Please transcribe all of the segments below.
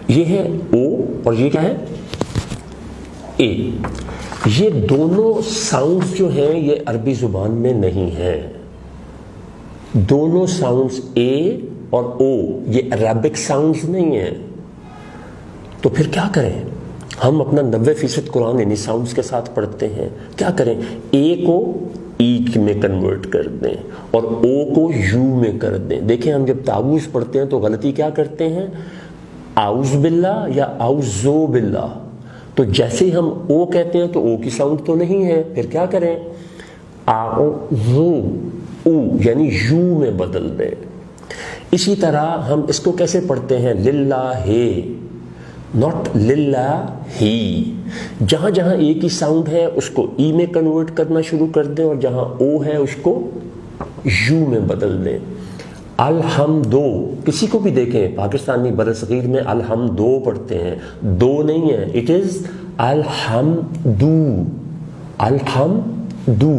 یہ ہے او اور یہ کیا ہے اے. یہ دونوں ساؤنڈز جو ہیں یہ عربی زبان میں نہیں ہیں. دونوں ساؤنڈز اے اور او یہ عربک ساؤنڈز نہیں ہیں. تو پھر کیا کریں؟ ہم اپنا 90% قرآن انہی ساؤنڈز کے ساتھ پڑھتے ہیں. کیا کریں؟ اے کو ای میں کنورٹ کر دیں اور او کو یو میں کر دیں. دیکھیں ہم جب تعوذ پڑھتے ہیں تو غلطی کیا کرتے ہیں؟ اعوذ باللہ یا اعوذو باللہ. تو جیسے ہم او کہتے ہیں تو او کی ساؤنڈ تو نہیں ہے. پھر کیا کریں؟ اعوذو او یعنی یو میں بدل دیں. اسی طرح ہم اس کو کیسے پڑھتے ہیں؟ للہ، ناٹ للہ ہی. جہاں جہاں اے کی ساؤنڈ ہے اس کو ای میں کنورٹ کرنا شروع کر دیں اور جہاں او ہے اس کو یو میں بدل دیں. الحمدو، کسی کو بھی دیکھیں پاکستانی برصغیر میں الحمدو پڑھتے ہیں، دو نہیں ہے، اٹ از الحمدو، الحمدو.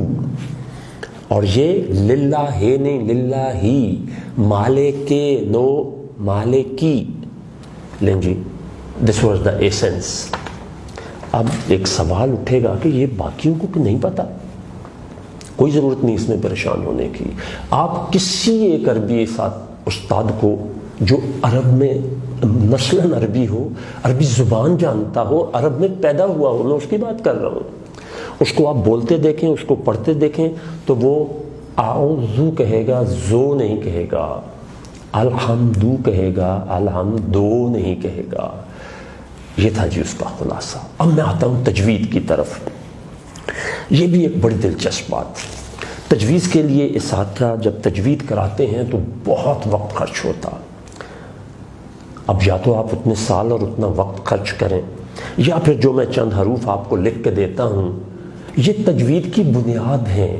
اور یہ للہ ہے نہیں، للہ ہی. مالک نو مالکی. لیں جی، دس واز دا ایسنس. اب ایک سوال اٹھے گا کہ یہ باقیوں کو نہیں پتا. کوئی ضرورت نہیں اس میں پریشان ہونے کی. آپ کسی ایک عربی استاد کو جو عرب میں نسلاً عربی ہو، عربی زبان جانتا ہو، عرب میں پیدا ہوا ہو، میں اس کی بات کر رہا ہوں، اس کو آپ بولتے دیکھیں، اس کو پڑھتے دیکھیں تو وہ اعوذو کہے گا، زو نہیں کہے گا. الحمدو کہے گا، الحمدو نہیں کہے گا. یہ تھا جی اس کا خلاصہ. اب میں آتا ہوں تجوید کی طرف. یہ بھی ایک بڑی دلچسپ بات. تجویز کے لیے اساتذہ جب تجوید کراتے ہیں تو بہت وقت خرچ ہوتا. اب یا تو آپ اتنے سال اور اتنا وقت خرچ کریں، یا پھر جو میں چند حروف آپ کو لکھ کے دیتا ہوں یہ تجوید کی بنیاد ہیں.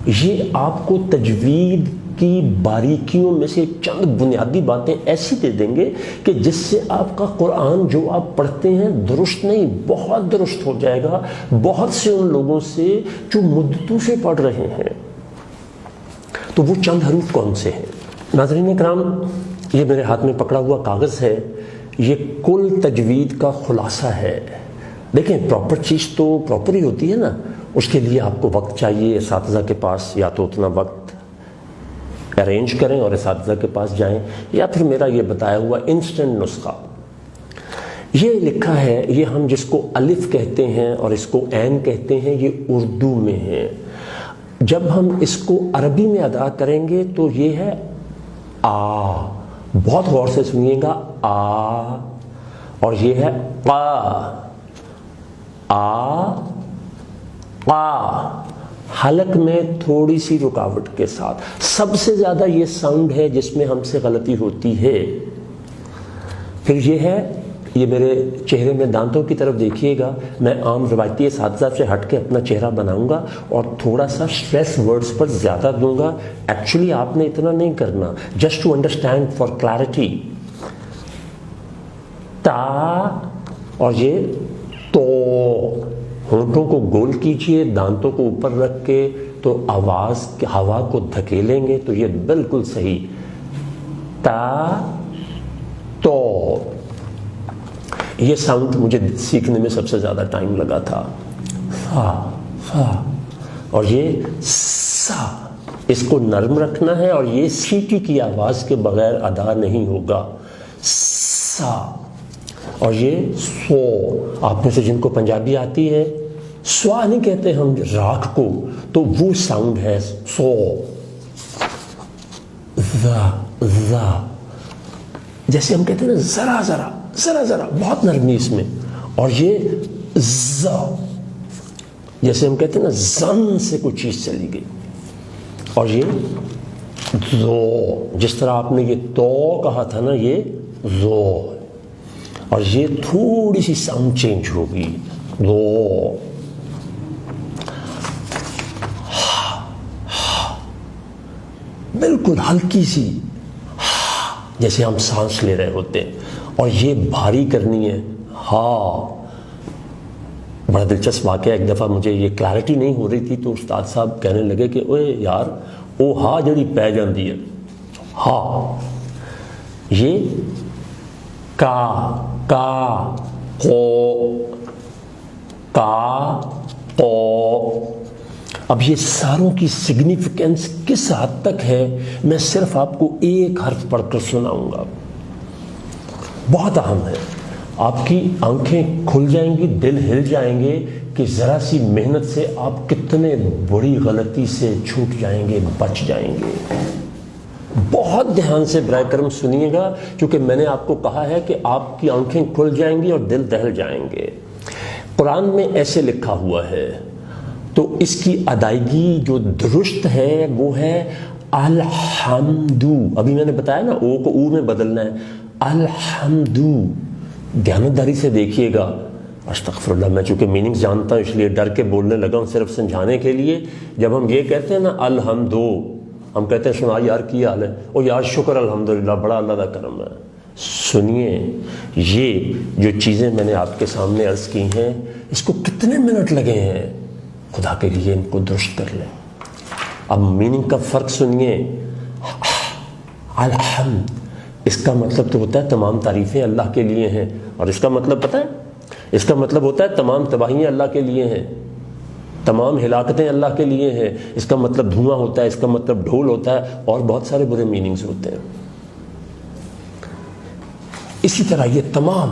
یہ آپ کو تجوید کی باریکیوں میں سے چند بنیادی باتیں ایسی دے دیں گے کہ جس سے آپ کا قرآن جو آپ پڑھتے ہیں درست نہیں، بہت درست ہو جائے گا بہت سے ان لوگوں سے جو مدتوں سے پڑھ رہے ہیں. تو وہ چند حروف کون سے ہیں؟ ناظرین کرام، یہ میرے ہاتھ میں پکڑا ہوا کاغذ ہے، یہ کل تجوید کا خلاصہ ہے. دیکھیں پراپر چیز تو پراپر ہی ہوتی ہے نا، اس کے لیے آپ کو وقت چاہیے. اساتذہ کے پاس یا تو اتنا وقت ارینج کریں اور اساتذہ کے پاس جائیں، یا پھر میرا یہ بتایا ہوا انسٹنٹ نسخہ. یہ لکھا ہے، یہ ہم جس کو الف کہتے ہیں اور اس کو عین کہتے ہیں، یہ اردو میں ہے. جب ہم اس کو عربی میں ادا کریں گے تو یہ ہے آ. بہت غور سے سنیے گا، آ. اور یہ ہے قا. آ قا. حلق میں تھوڑی سی رکاوٹ کے ساتھ. سب سے زیادہ یہ ساؤنڈ ہے جس میں ہم سے غلطی ہوتی ہے. پھر یہ ہے، یہ میرے چہرے میں دانتوں کی طرف دیکھیے گا. میں عام روایتی اساتذہ سے ہٹ کے اپنا چہرہ بناؤں گا اور تھوڑا سا اسٹریس ورڈز پر زیادہ دوں گا. ایکچولی آپ نے اتنا نہیں کرنا، just to understand for clarity. تا اور یہ تو. ہونٹوں کو گول کیجئے، دانتوں کو اوپر رکھ کے تو آواز ہوا کو دھکیلیں گے تو یہ بالکل صحیح. تا تو. یہ ساؤنڈ مجھے سیکھنے میں سب سے زیادہ ٹائم لگا تھا. فا فا. اور یہ سا. اس کو نرم رکھنا ہے اور یہ سیٹی کی آواز کے بغیر ادا نہیں ہوگا. سا. اور یہ سو. آپ میں سے جن کو پنجابی آتی ہے، سوا نہیں کہتے ہم راکھ کو، تو وہ ساؤنڈ ہے سو. ذا ذا. جیسے ہم کہتے ہیں نا ذرا ذرا ذرا ذرا، بہت نرمی اس میں. اور یہ ذا، جیسے ہم کہتے ہیں نا زن سے کوئی چیز چلی گئی. اور یہ زو، جس طرح آپ نے یہ تو کہا تھا نا، یہ زو. اور یہ تھوڑی سی ساؤنڈ چینج ہوگی، دو. بالکل ہلکی سی، جیسے ہم سانس لے رہے ہوتے ہیں. اور یہ بھاری کرنی ہے، ہاں. بڑا دلچسپ واقعہ، ایک دفعہ مجھے یہ کلیئرٹی نہیں ہو رہی تھی تو استاد صاحب کہنے لگے کہ اوے یار او ہا جڑی پی جاندی ہے، ہاں. یہ کا. کا کو کا کو. اب یہ ساروں کی سگنیفیکنس کس حد تک ہے میں صرف آپ کو ایک حرف پڑھ کر سناؤں گا. بہت اہم ہے. آپ کی آنکھیں کھل جائیں گی, دل ہل جائیں گے کہ ذرا سی محنت سے آپ کتنے بڑی غلطی سے چھوٹ جائیں گے, بچ جائیں گے. بہت دھیان سے برائے کرم سنیے گا, کیونکہ میں نے آپ کو کہا ہے کہ آپ کی آنکھیں کھل جائیں گی اور دل دہل جائیں گے. قرآن میں ایسے لکھا ہوا ہے, تو اس کی ادائیگی جو درست ہے وہ ہے الحمدو. ابھی میں نے بتایا نا, او کو او میں بدلنا ہے. الحمدو. دیانتداری سے دیکھیے گا. استغفر اللہ, میں چونکہ میننگز جانتا ہوں اس لیے ڈر کے بولنے لگا ہوں صرف سمجھانے کے لیے. جب ہم یہ کہتے ہیں نا الحمدو, ہم کہتے ہیں سنا یار کی حال ہے, او یار شکر الحمدللہ, بڑا اللہ کا کرم ہے. سنیے, یہ جو چیزیں میں نے آپ کے سامنے عرض کی ہیں, اس کو کتنے منٹ لگے ہیں, خدا کے لیے ان کو درست کر لیں. اب میننگ کا فرق سنیے. الحمد, اس کا مطلب تو ہوتا ہے تمام تعریفیں اللہ کے لیے ہیں, اور اس کا مطلب پتہ ہے, اس کا مطلب ہوتا ہے تمام تباہیاں اللہ کے لیے ہیں, تمام ہلاکتیں اللہ کے لیے ہیں. اس کا مطلب دھواں ہوتا ہے, اس کا مطلب ڈھول ہوتا ہے, اور بہت سارے برے میننگز ہوتے ہیں. اسی طرح یہ تمام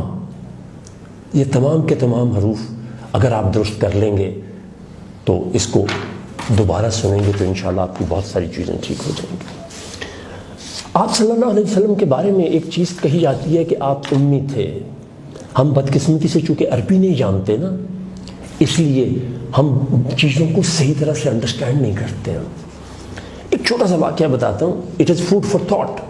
کے تمام حروف اگر آپ درست کر لیں گے تو اس کو دوبارہ سنیں گے تو انشاءاللہ آپ کی بہت ساری چیزیں ٹھیک ہو جائیں گی. آپ صلی اللہ علیہ وسلم کے بارے میں ایک چیز کہی جاتی ہے کہ آپ امی تھے. ہم بدقسمتی سے چونکہ عربی نہیں جانتے نا, اس لیے ہم چیزوں کو صحیح طرح سے انڈرسٹینڈ نہیں کرتے ہیں. ایک چھوٹا سا واقعہ بتاتا ہوں, it is food for thought.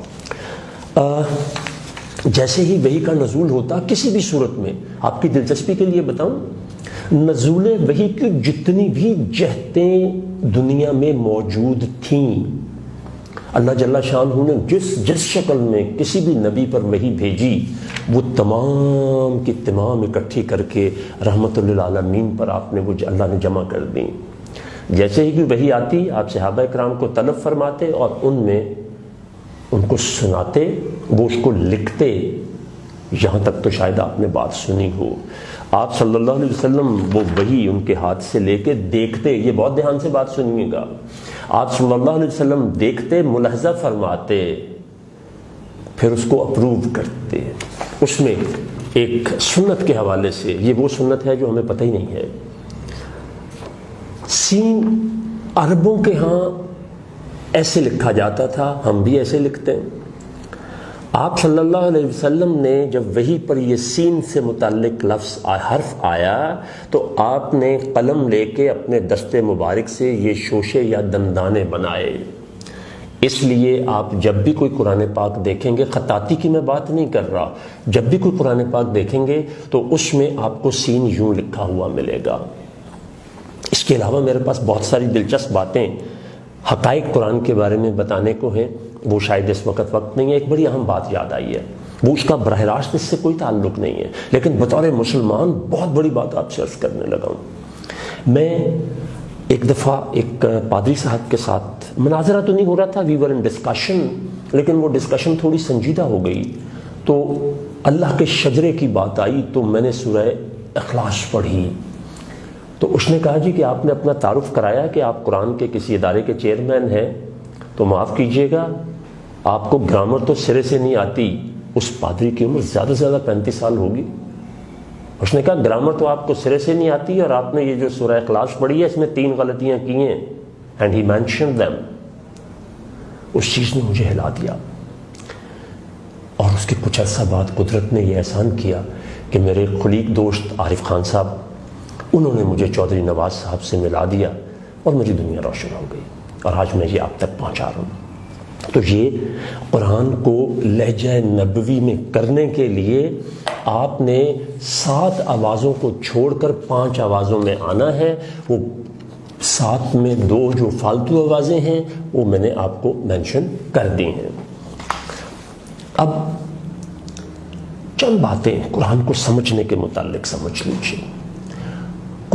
جیسے ہی وحی کا نزول ہوتا کسی بھی صورت میں, آپ کی دلچسپی کے لیے بتاؤں, نزول وحی کی جتنی بھی جہتیں دنیا میں موجود تھیں, اللہ جل شانہ نے جس شکل میں کسی بھی نبی پر وحی بھیجی, وہ تمام کی تمام اکٹھی کر کے رحمت للعالمین پر آپ نے وہ اللہ نے جمع کر دیں. جیسے ہی کوئی وحی آتی, آپ صحابہ کرام کو طلب فرماتے اور ان کو سناتے, وہ اس کو لکھتے. یہاں تک تو شاید آپ نے بات سنی ہو, آپ صلی اللہ علیہ وسلم وہ وحی ان کے ہاتھ سے لے کے دیکھتے. یہ بہت دھیان سے بات سنیے گا. آپ صلی اللہ علیہ وسلم دیکھتے, ملاحظہ فرماتے, پھر اس کو اپروو کرتے. اس میں ایک سنت کے حوالے سے, یہ وہ سنت ہے جو ہمیں پتہ ہی نہیں ہے. سین عربوں کے ہاں ایسے لکھا جاتا تھا, ہم بھی ایسے لکھتے ہیں. آپ صلی اللہ علیہ وسلم نے جب وحی پر یہ سین سے متعلق لفظ حرف آیا تو آپ نے قلم لے کے اپنے دست مبارک سے یہ شوشے یا دندانے بنائے. اس لیے آپ جب بھی کوئی قرآن پاک دیکھیں گے, خطاطی کی میں بات نہیں کر رہا, جب بھی کوئی قرآن پاک دیکھیں گے تو اس میں آپ کو سین یوں لکھا ہوا ملے گا. اس کے علاوہ میرے پاس بہت ساری دلچسپ باتیں حقائق قرآن کے بارے میں بتانے کو ہیں, وہ شاید اس وقت نہیں ہے. ایک بڑی اہم بات یاد آئی ہے, وہ اس کا براہ راست اس سے کوئی تعلق نہیں ہے, لیکن بطور مسلمان بہت بڑی بات آپ سے عرض کرنے لگا ہوں. میں ایک دفعہ ایک پادری صاحب کے ساتھ مناظرہ تو نہیں ہو رہا تھا, وی ور ان ڈسکشن, لیکن وہ ڈسکشن تھوڑی سنجیدہ ہو گئی. تو اللہ کے شجرے کی بات آئی تو میں نے سورہ اخلاص پڑھی. تو اس نے کہا جی کہ آپ نے اپنا تعارف کرایا کہ آپ قرآن کے کسی ادارے کے چیئرمین ہیں, تو معاف کیجئے گا آپ کو گرامر تو سرے سے نہیں آتی. اس پادری کی عمر زیادہ سے زیادہ 35 سال ہوگی. اس نے کہا گرامر تو آپ کو سرے سے نہیں آتی, اور آپ نے یہ جو سورہ اخلاص پڑھی ہے اس میں 3 غلطیاں کی ہیں. And he mention them. اس چیز نے مجھے ہلا دیا. اور اس کے کچھ عرصہ بعد قدرت نے یہ احسان کیا کہ میرے خلیق دوست عارف خان صاحب, انہوں نے مجھے چودھری نواز صاحب سے ملا دیا اور میری دنیا روشن ہو گئی, اور آج میں یہ آپ تک پہنچا رہا ہوں. تو یہ قرآن کو لہجہ نبوی میں کرنے کے لیے آپ نے 7 آوازوں کو چھوڑ کر 5 آوازوں میں آنا ہے. وہ 7 میں 2 جو فالتو آوازیں ہیں وہ میں نے آپ کو مینشن کر دی ہیں. اب چند باتیں قرآن کو سمجھنے کے متعلق سمجھ لیجیے.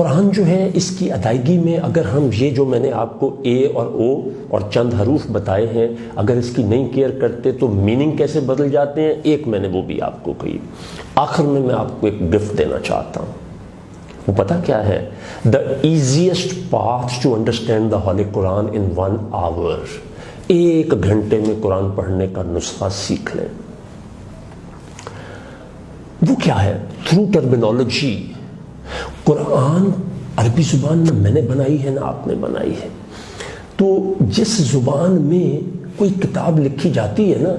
قرآن جو ہے اس کی ادائیگی میں اگر ہم یہ جو میں نے آپ کو اے اور او اور چند حروف بتائے ہیں اگر اس کی نہیں کیئر کرتے تو میننگ کیسے بدل جاتے ہیں، ایک میں نے وہ بھی آپ کو کہی۔ آخر میں آپ کو ایک گفٹ دینا چاہتا ہوں، وہ پتہ کیا ہے؟ The easiest path to understand the holy Quran in 1 hour. 1 گھنٹے میں قرآن پڑھنے کا نسخہ سیکھ لیں۔ وہ کیا ہے؟ Through terminology. قرآن عربی زبان نہ میں نے بنائی ہے نہ آپ نے بنائی ہے، تو جس زبان میں کوئی کتاب لکھی جاتی ہے نا،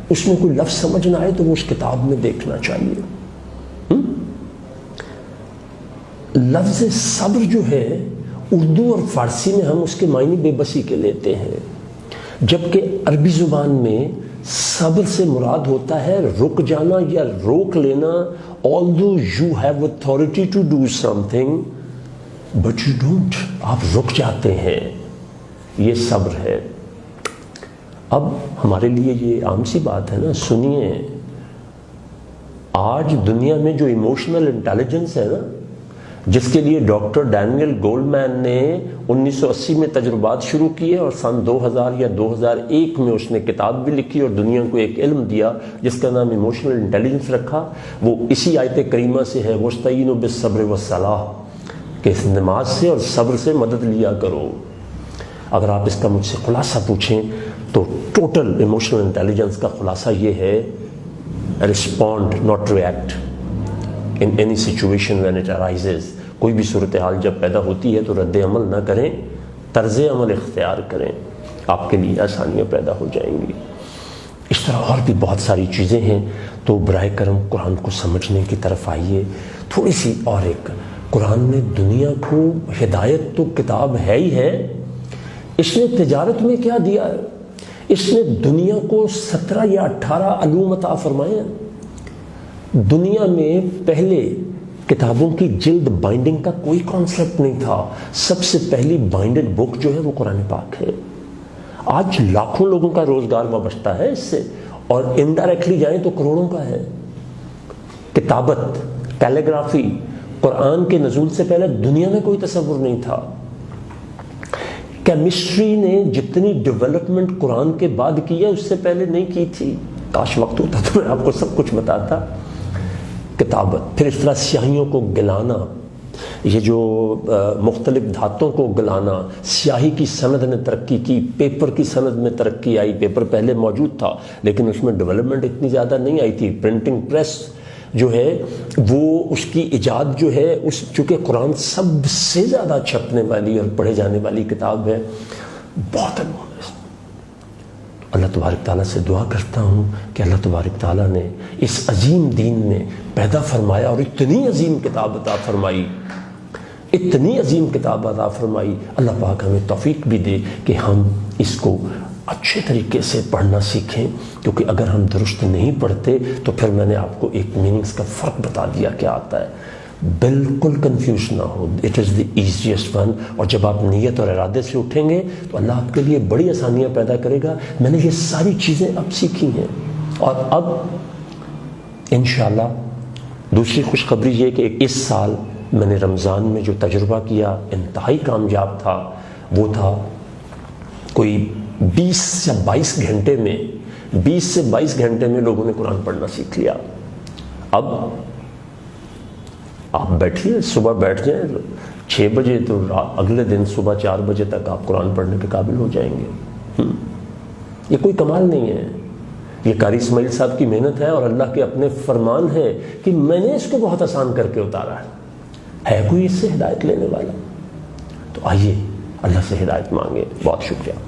اس میں کوئی لفظ سمجھ نہ آئے تو وہ اس کتاب میں دیکھنا چاہیے۔ لفظ صبر جو ہے اردو اور فارسی میں ہم اس کے معنی بے بسی کے لیتے ہیں، جبکہ عربی زبان میں صبر سے مراد ہوتا ہے رک جانا یا روک لینا۔ although you have authority to do something but you don't، آپ رک جاتے ہیں، یہ صبر ہے۔ اب ہمارے لیے یہ عام سی بات ہے نا، سنیے، آج دنیا میں جو ایموشنل انٹیلیجنس ہے نا، جس کے لیے ڈاکٹر ڈینیل گولڈمین نے 1980 میں تجربات شروع کیے اور سن 2000 یا 2001 میں اس نے کتاب بھی لکھی اور دنیا کو ایک علم دیا جس کا نام ایموشنل انٹیلیجنس رکھا، وہ اسی آیت کریمہ سے ہے، وَاسْتَعِینُوا بِالصَّبْرِ وَالصَّلَاةِ، کہ نماز سے اور صبر سے مدد لیا کرو۔ اگر آپ اس کا مجھ سے خلاصہ پوچھیں تو ٹوٹل ایموشنل انٹیلیجنس کا خلاصہ یہ ہے، respond not react in any situation when it arises۔ کوئی بھی صورتحال جب پیدا ہوتی ہے تو رد عمل نہ کریں، طرز عمل اختیار کریں، آپ کے لیے آسانیاں پیدا ہو جائیں گی۔ اس طرح اور بھی بہت ساری چیزیں ہیں، تو براہ کرم قرآن کو سمجھنے کی طرف آئیے۔ تھوڑی سی اور ایک، قرآن نے دنیا کو ہدایت تو کتاب ہے ہی ہے، اس نے تجارت میں کیا دیا ہے؟ اس نے دنیا کو 17 یا 18 علوم عطا فرمائے ہیں۔ دنیا میں پہلے کتابوں کی جلد بائنڈنگ کا کوئی کانسیپٹ نہیں تھا، سب سے پہلی بائنڈڈ بک جو ہے وہ قرآن پاک ہے۔ آج لاکھوں لوگوں کا روزگار وابستہ ہے اس سے، اور انڈائریکٹلی جائیں تو کروڑوں کا ہے۔ کتابت، کیلیگرافی، قرآن کے نزول سے پہلے دنیا میں کوئی تصور نہیں تھا۔ کیمسٹری نے جتنی ڈیولپمنٹ قرآن کے بعد کی ہے اس سے پہلے نہیں کی تھی۔ کاش وقت ہوتا تو میں آپ کو سب کچھ بتاتا۔ کتابت، پھر اس طرح سیاہیوں کو گلانا، یہ جو مختلف دھاتوں کو گلانا، سیاہی کی سند نے ترقی کی، پیپر کی سند میں ترقی آئی۔ پیپر پہلے موجود تھا لیکن اس میں ڈیولپمنٹ اتنی زیادہ نہیں آئی تھی۔ پرنٹنگ پریس جو ہے وہ اس کی ایجاد جو ہے، اس چونکہ قرآن سب سے زیادہ چھپنے والی اور پڑھے جانے والی کتاب ہے، بہت علوم ہے۔ اللہ تبارک تعالیٰ سے دعا کرتا ہوں کہ اللہ تبارک تعالیٰ نے اس عظیم دین میں پیدا فرمایا اور اتنی عظیم کتاب عطا فرمائی، اتنی عظیم کتاب عطا فرمائی، اللہ پاک ہمیں توفیق بھی دے کہ ہم اس کو اچھے طریقے سے پڑھنا سیکھیں، کیونکہ اگر ہم درست نہیں پڑھتے تو پھر میں نے آپ کو ایک میننگز کا فرق بتا دیا کیا آتا ہے، بالکل کنفیوز نہ ہو، it is the easiest one. اور جب آپ نیت اور ارادے سے اٹھیں گے تو اللہ آپ کے لیے بڑی آسانیاں پیدا کرے گا۔ میں نے یہ ساری چیزیں اب سیکھی ہیں، اور اب انشاءاللہ دوسری خوشخبری یہ کہ اس سال میں نے رمضان میں جو تجربہ کیا انتہائی کامیاب تھا، وہ تھا کوئی 20 یا 22 گھنٹے میں 20 سے 22 گھنٹے میں لوگوں نے قرآن پڑھنا سیکھ لیا۔ اب آپ بیٹھیے، صبح بیٹھ جائیں 6 بجے تو اگلے دن صبح 4 بجے تک آپ قرآن پڑھنے کے قابل ہو جائیں گے۔ یہ کوئی کمال نہیں ہے، یہ قاری اسماعیل صاحب کی محنت ہے اور اللہ کے اپنے فرمان ہے کہ میں نے اس کو بہت آسان کر کے اتارا ہے کوئی اس سے ہدایت لینے والا؟ تو آئیے اللہ سے ہدایت مانگے۔ بہت شکریہ۔